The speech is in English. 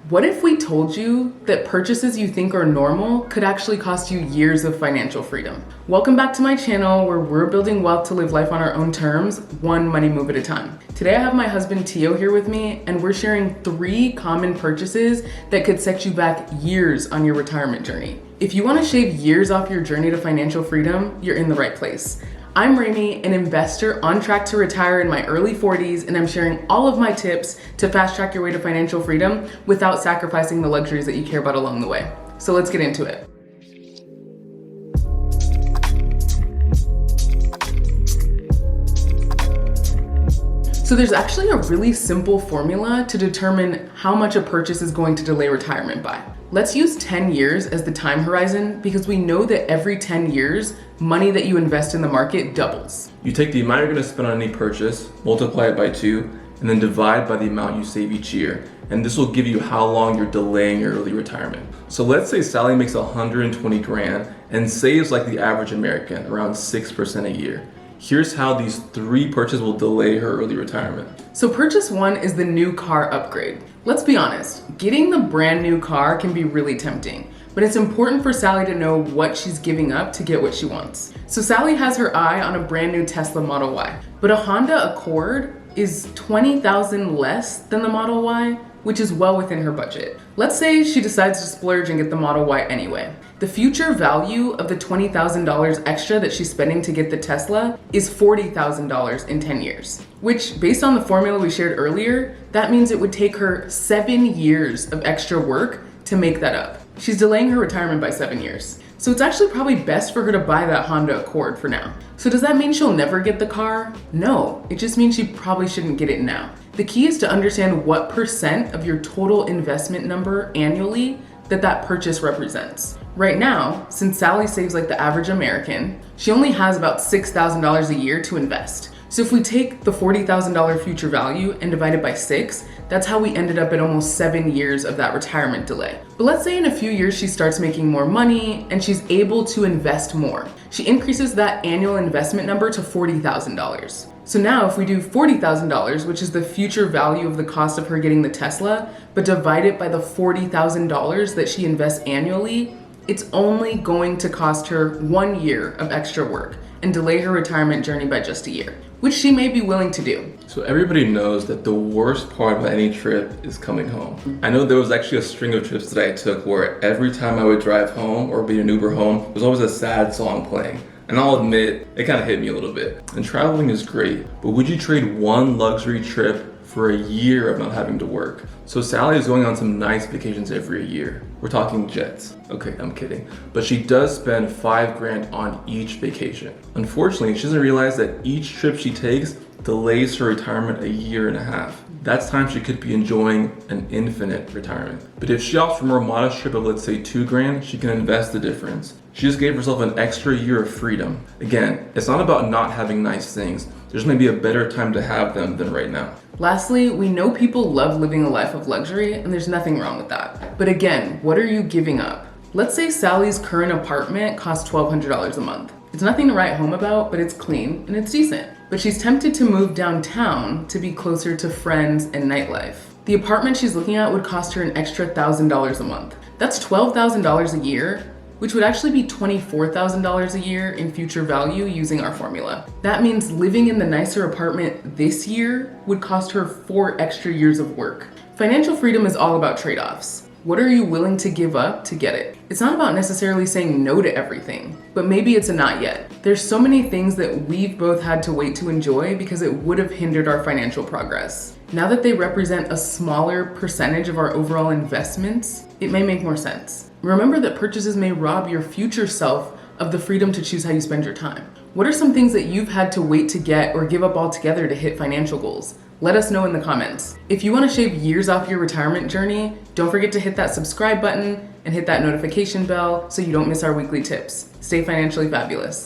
What if we told you that purchases you think are normal could actually cost you years of financial freedom? Welcome back to my channel where we're building wealth to live life on our own terms, one money move at a time. Today I have my husband Tio here with me and we're sharing 3 common purchases that could set you back years on your retirement journey. If you want to shave years off your journey to financial freedom, you're in the right place. I'm Rami, an investor on track to retire in my early 40s, and I'm sharing all of my tips to fast track your way to financial freedom without sacrificing the luxuries that you care about along the way. So let's get into it. So there's actually a really simple formula to determine how much a purchase is going to delay retirement by. Let's use 10 years as the time horizon because we know that every 10 years, money that you invest in the market doubles. You take the amount you're going to spend on any purchase, multiply it by 2, and then divide by the amount you save each year. And this will give you how long you're delaying your early retirement. So let's say Sally makes 120 grand and saves like the average American, around 6% a year. Here's how these 3 purchases will delay her early retirement. So purchase 1 is the new car upgrade. Let's be honest, getting the brand new car can be really tempting, but it's important for Sally to know what she's giving up to get what she wants. So Sally has her eye on a brand new Tesla Model Y, but a Honda Accord is $20,000 less than the Model Y, which is well within her budget. Let's say she decides to splurge and get the Model Y anyway. The future value of the $20,000 extra that she's spending to get the Tesla is $40,000 in 10 years, which based on the formula we shared earlier, that means it would take her 7 years of extra work to make that up. She's delaying her retirement by 7 years. So it's actually probably best for her to buy that Honda Accord for now. So does that mean she'll never get the car? No, it just means she probably shouldn't get it now. The key is to understand what % of your total investment number annually that purchase represents. Right now, since Sally saves like the average American, she only has about $6,000 a year to invest. So if we take the $40,000 future value and divide it by 6, that's how we ended up at almost 7 years of that retirement delay. But let's say in a few years she starts making more money and she's able to invest more. She increases that annual investment number to $40,000. So now if we do $40,000, which is the future value of the cost of her getting the Tesla, but divide it by the $40,000 that she invests annually, it's only going to cost her 1 year of extra work and delay her retirement journey by just a year, which she may be willing to do. So everybody knows that the worst part about any trip is coming home. I know there was actually a string of trips that I took where every time I would drive home or be an Uber home, there was always a sad song playing. And I'll admit, it kind of hit me a little bit. And traveling is great, but would you trade one luxury trip for a year of not having to work? So Sally is going on some nice vacations every year. We're talking jets. Okay, I'm kidding. But she does spend 5 grand on each vacation. Unfortunately, she doesn't realize that each trip she takes delays her retirement a year and a half. That's time she could be enjoying an infinite retirement. But if she opts for a more modest trip of let's say 2 grand, she can invest the difference. She just gave herself an extra year of freedom. Again, it's not about not having nice things. There's maybe a better time to have them than right now. Lastly, we know people love living a life of luxury and there's nothing wrong with that. But again, what are you giving up? Let's say Sally's current apartment costs $1,200 a month. It's nothing to write home about, but it's clean and it's decent. But she's tempted to move downtown to be closer to friends and nightlife. The apartment she's looking at would cost her an extra $1,000 a month. That's $12,000 a year, which would actually be $24,000 a year in future value using our formula. That means living in the nicer apartment this year would cost her 4 extra years of work. Financial freedom is all about trade-offs. What are you willing to give up to get it? It's not about necessarily saying no to everything, but maybe it's a not yet. There's so many things that we've both had to wait to enjoy because it would have hindered our financial progress. Now that they represent a smaller percentage of our overall investments, it may make more sense. Remember that purchases may rob your future self of the freedom to choose how you spend your time. What are some things that you've had to wait to get or give up altogether to hit financial goals? Let us know in the comments. If you want to shave years off your retirement journey, don't forget to hit that subscribe button and hit that notification bell so you don't miss our weekly tips. Stay financially fabulous.